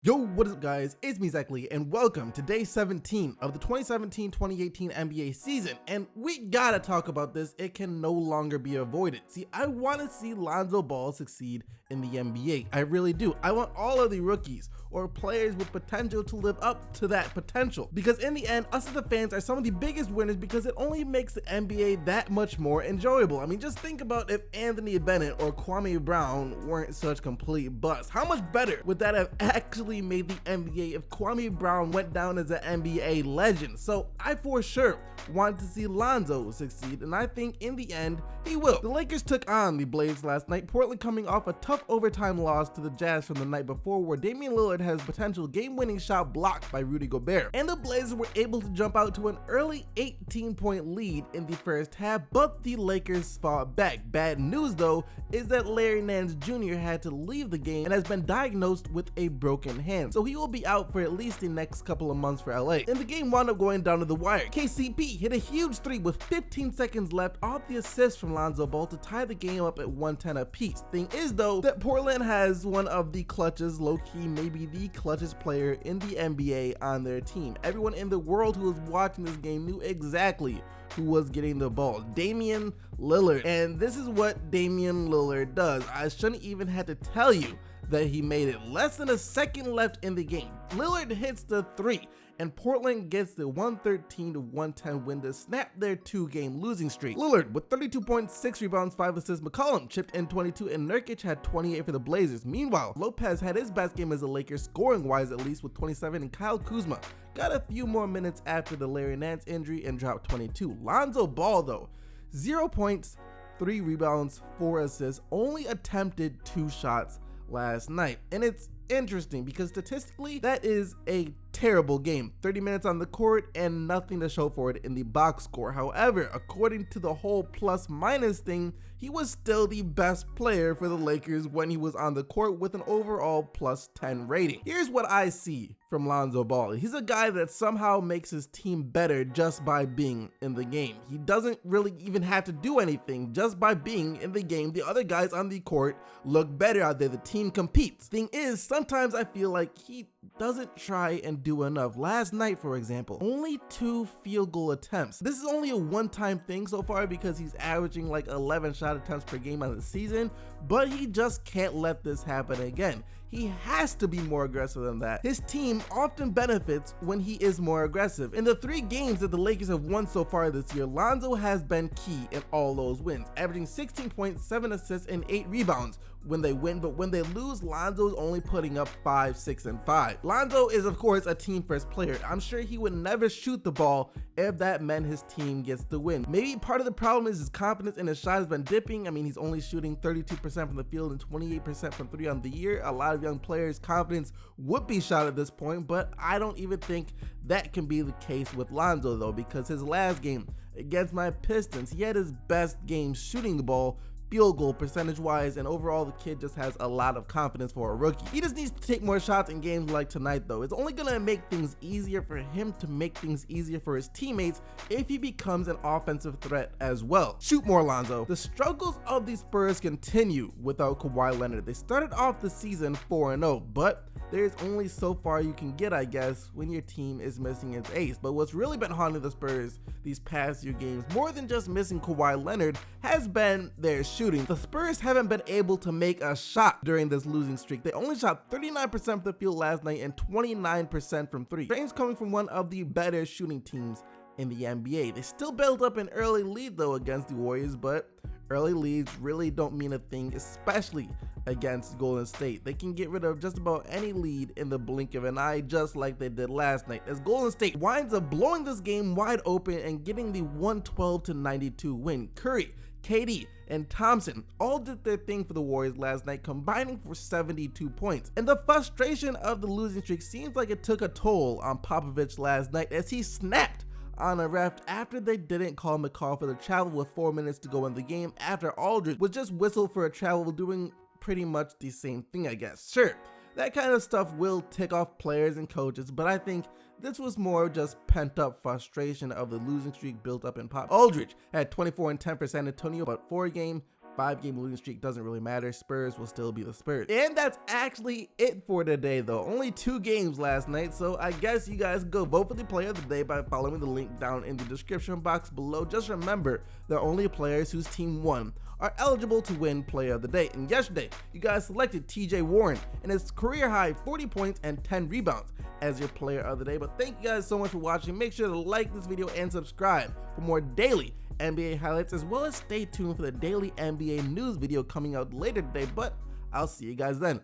Yo, what is up guys, it's me Lee, and welcome to day 17 of the 2017-2018 NBA season, and we gotta talk about this. It can no longer be avoided. See, I want to see Lonzo Ball succeed in the NBA, I really do. I want all of the rookies or players with potential to live up to that potential, because in the end, us as the fans are some of the biggest winners because it only makes the NBA that much more enjoyable. I mean, just think about if Anthony Bennett or Kwame Brown weren't such complete busts. How much better would that have actually made the NBA if Kwame Brown went down as an NBA legend? So I for sure want to see Lonzo succeed, and I think in the end he will. The Lakers took on the Blazers last night, Portland coming off a tough overtime loss to the Jazz from the night before, where Damian Lillard has a potential game-winning shot blocked by Rudy Gobert, and the Blazers were able to jump out to an early 18-point lead in the first half, but the Lakers fought back. Bad news though is that Larry Nance Jr. had to leave the game and has been diagnosed with a broken hand, so he will be out for at least the next couple of months for LA. And the game wound up going down to the wire. KCP hit a huge three with 15 seconds left off the assist from Lonzo Ball to tie the game up at 110 apiece. Thing is though, that Portland has one of the clutchest, low-key maybe the clutchest player in the NBA on their team. Everyone in the world who was watching this game knew exactly who was getting the ball: Damian Lillard. And this is what Damian Lillard does. I shouldn't even have to tell you that he made it. Less than a second left in the game, Lillard hits the three, and Portland gets the 113-110 win to snap their two-game losing streak. Lillard with 32.6 rebounds, 5 assists, McCollum chipped in 22, and Nurkic had 28 for the Blazers. Meanwhile, Lopez had his best game as a Lakers, scoring-wise at least, with 27, and Kyle Kuzma got a few more minutes after the Larry Nance injury and dropped 22. Lonzo Ball though, 0 points, 3 rebounds, 4 assists, only attempted 2 shots last night. And it's interesting because statistically that is a terrible game. 30 minutes on the court and nothing to show for it in the box score. However, according to the whole plus minus thing, he was still the best player for the Lakers when he was on the court with an overall plus 10 rating. Here's what I see from Lonzo Ball. He's a guy that somehow makes his team better just by being in the game. He doesn't really even have to do anything. Just by being in the game, the other guys on the court look better out there. The team competes. Thing is, sometimes I feel like he doesn't try and do enough. Last night, for example, only 2 field goal attempts. This is only a one-time thing so far because he's averaging like 11 shot attempts per game on the season, but he just can't let this happen again. He has to be more aggressive than that. His team often benefits when he is more aggressive. In the 3 games that the Lakers have won so far this year, Lonzo has been key in all those wins, averaging 16 points, 7 assists, and 8 rebounds when they win, but when they lose, Lonzo's only putting up 5, 6, and 5. Lonzo is of course a team first player. I'm sure he would never shoot the ball if that meant his team gets the win. Maybe part of the problem is his confidence in his shot has been dipping. I mean, he's only shooting 32% from the field and 28% from 3 on the year. A lot of young players' confidence would be shot at this point, but I don't even think that can be the case with Lonzo though, because his last game against my Pistons, he had his best game shooting the ball, field goal percentage wise, and overall the kid just has a lot of confidence for a rookie. He just needs to take more shots in games like tonight though. It's only gonna make things easier for him to make things easier for his teammates if he becomes an offensive threat as well. Shoot more, Lonzo. The struggles of the Spurs continue without Kawhi Leonard. They started off the season 4-0, but there's only so far you can get, I guess, when your team is missing its ace. But what's really been haunting the Spurs these past few games, more than just missing Kawhi Leonard, has been their shooting. The Spurs haven't been able to make a shot during this losing streak. They only shot 39% from the field last night and 29% from 3. Strange coming from one of the better shooting teams in the NBA. They still built up an early lead though against the Warriors, but early leads really don't mean a thing, especially against Golden State. They can get rid of just about any lead in the blink of an eye, just like they did last night, as Golden State winds up blowing this game wide open and getting the 112-92 win. Curry, KD, and Thompson all did their thing for the Warriors last night, combining for 72 points. And the frustration of the losing streak seems like it took a toll on Popovich last night, as he snapped on a ref after they didn't call McCall for the travel with 4 minutes to go in the game, after Aldridge was just whistled for a travel, doing pretty much the same thing, I guess. Sure, that kind of stuff will tick off players and coaches, but I think this was more just pent-up frustration of the losing streak built up in Pop. Aldridge had 24 and 10 for San Antonio, but 4 game 5-game losing streak doesn't really matter. Spurs will still be the Spurs. And that's actually it for today though. Only 2 games last night, so I guess you guys go vote for the player of the day by following the link down in the description box below. Just remember, the only players whose team won are eligible to win player of the day. And yesterday, you guys selected TJ Warren and his career high 40 points and 10 rebounds as your player of the day. But thank you guys so much for watching. Make sure to like this video and subscribe for more daily NBA highlights, as well as stay tuned for the daily NBA news video coming out later today. But I'll see you guys then.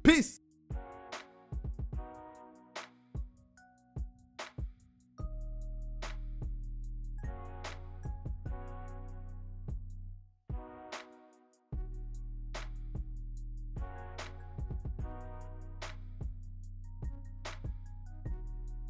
Peace.